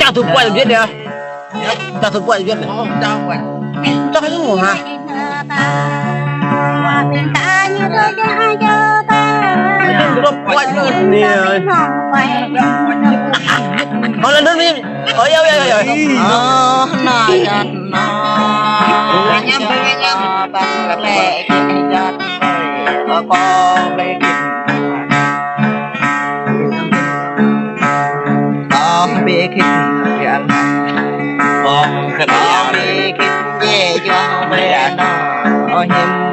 ta thuộc quay được viết được ta thuộc quay được viết được ta phải ngủ hả nó lên đơn đi ơi ơi ơi ơi nói nhắm bằng là mẹ con bên bị khít gan con khít bị khít dễ cho mẹ nó hiếm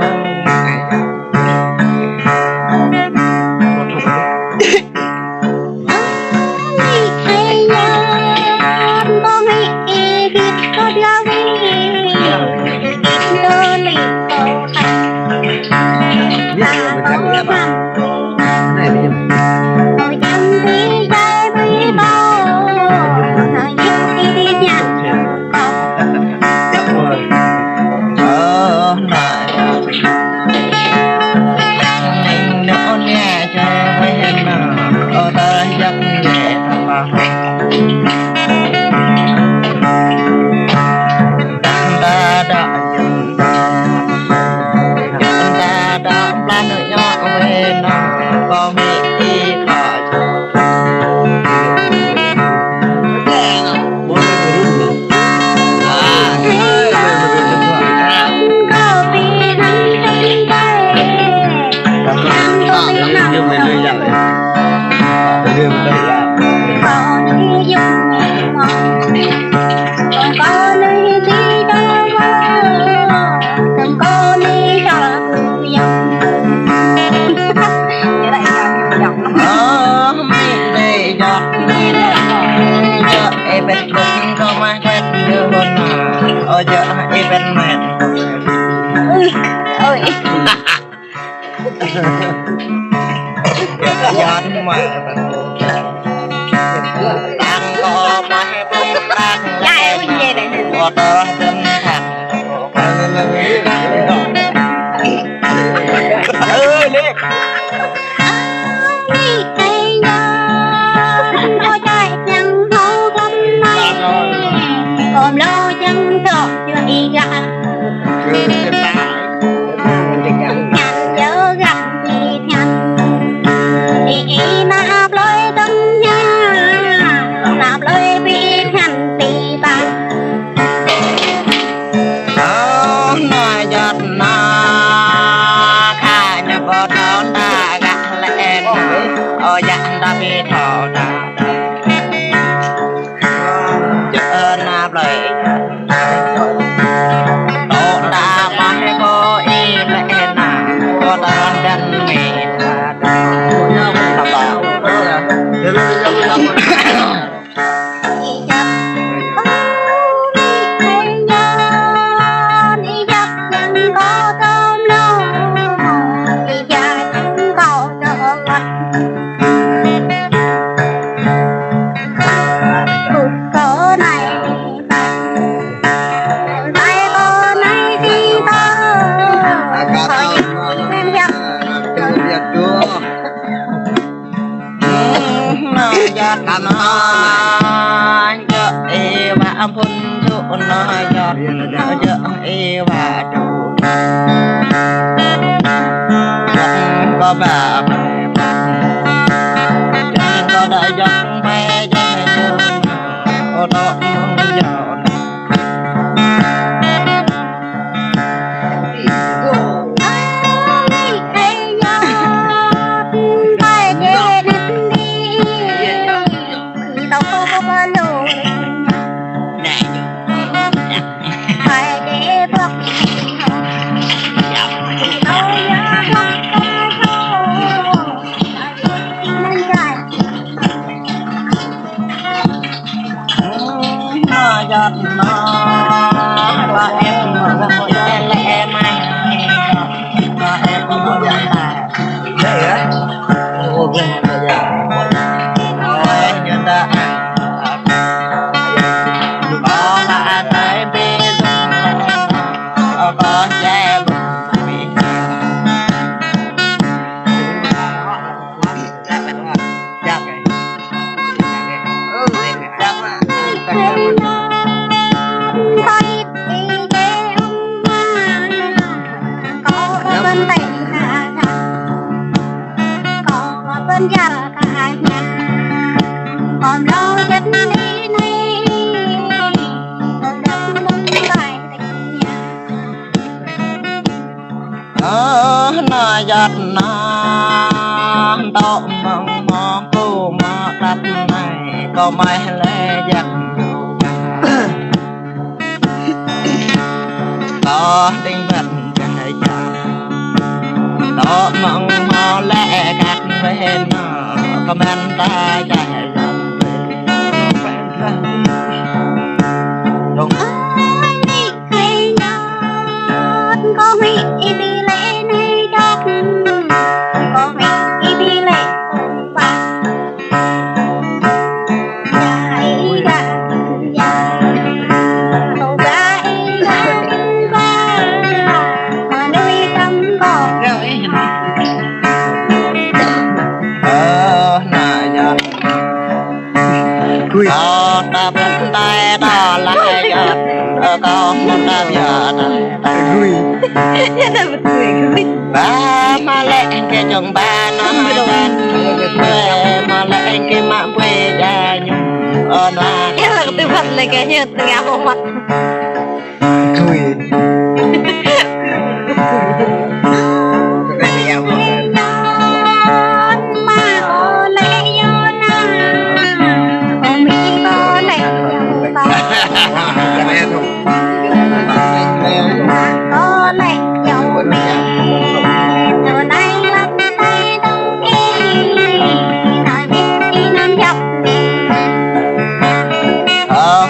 giọt mà đang có mai bông đang lên có tơ chân thẳng ơi đi còn lâu chẳng trọ chưa đi gà nhằn nhớ gặp thì nhằn thì nạp lối tâm nha nạp lối bị nhằn tì ta nó giọt nó khai nhà bờ thôn ta gạt lên ở dặn ta bị thọ ta chợ nạp lại tổ ta mai có ý lệ nà có ta chân mì ta bảo giọt nó giọt e và phun chỗ nó giọt giọt e và chỗ có bà có đợi giọt mẹ giọt có đó giọt giọt nó và em một lẽ mai và em một giọt tài đấy á ô quên rồi nhân đã có là tới bên có che còn lâu chất đi này nó giọt nó đậu mong mò cô mò đắp này có mai lẽ giặt có đinh vật cái chàng đậu mong mò lẽ gạt về nó có men ta chạy dần đúng có vị đi lễ này đọc có vị đi lễ không bà gái gà hầu gái gà mà nuôi tâm cỏ nà giọt có ta bên tay đó là giọt có một đám giọt ba mà lẽ cái chồng ba nó quê mà lẽ cái mạng quê gia nhung nó em là tư vật này cái như từ áo bộ mặt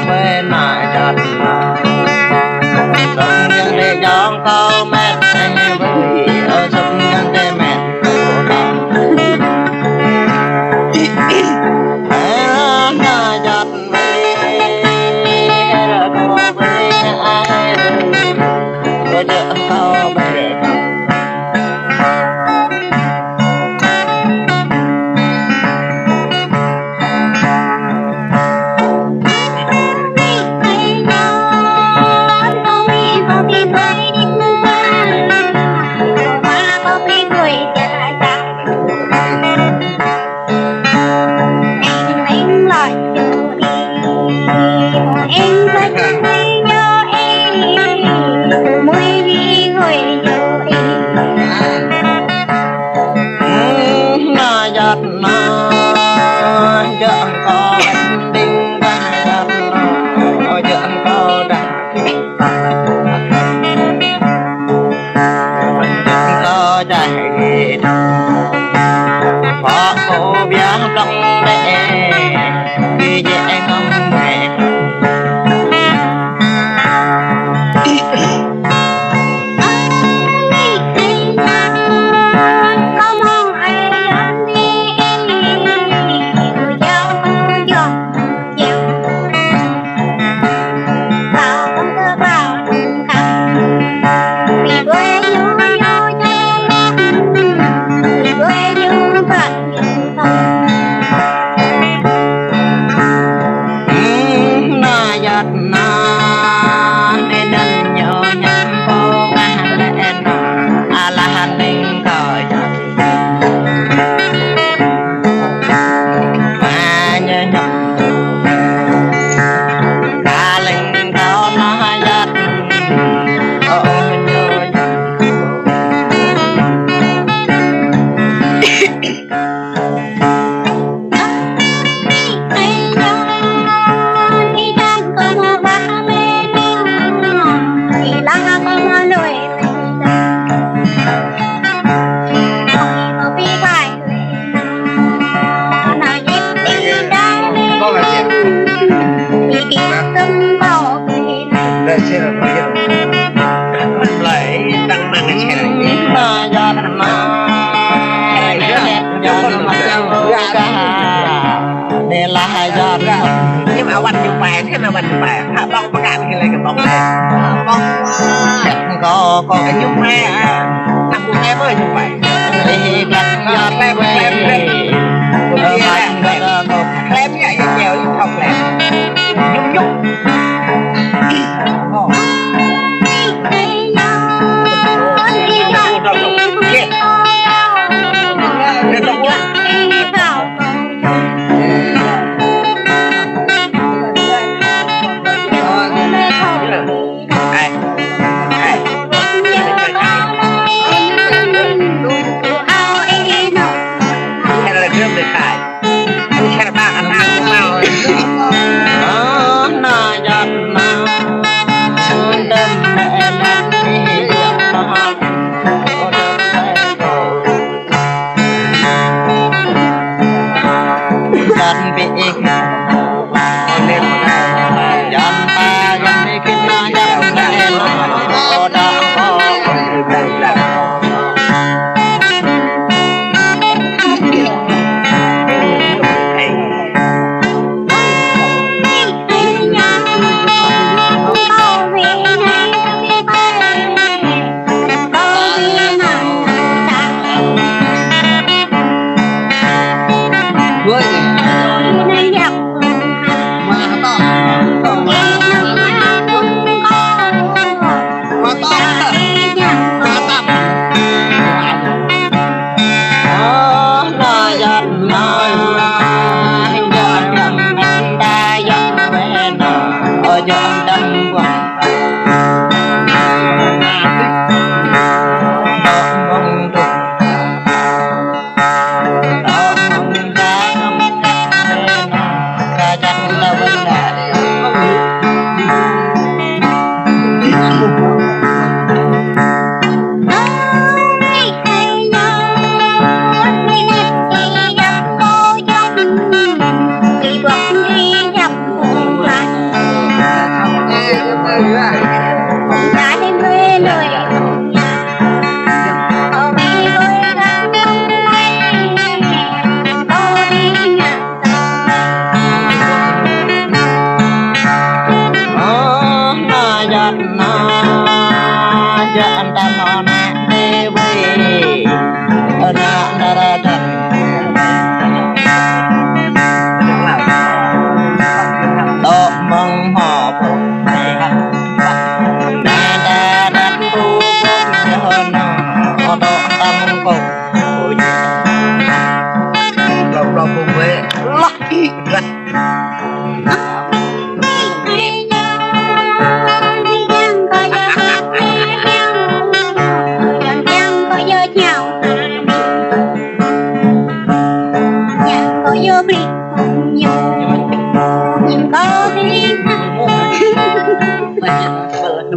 quê nại giọt là hai giọt nhưng màวันอยู่แปดthế làวันอยู่แปดถ้าต้องประกาศอะไรกับต้องเลยต้อง chặt có cái nhung mẹ ทำกูแม่เมื่ออยู่แปด thì gặt giọt Lem, lem, lem. mặt gặt có แคลมใหญ่เกี่ยวยิ่งทองแหลมยุ่งยุ่ง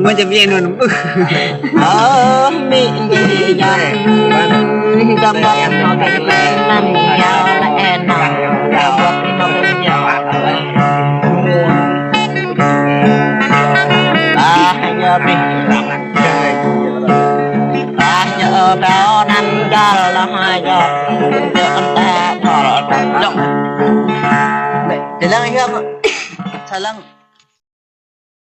มันจะมีนุ่นมีจังจำได้เขาแต่เป็นนั่นยาวและแอนนังยาวแบบนี้เราเป็นยาวตาเยอะปีตาเยอะดาวนั้นก็ละหายยอดเยอะตาพอแล้วจบเดี๋ยวเรื่องไอ้ครับใช่เรื่อง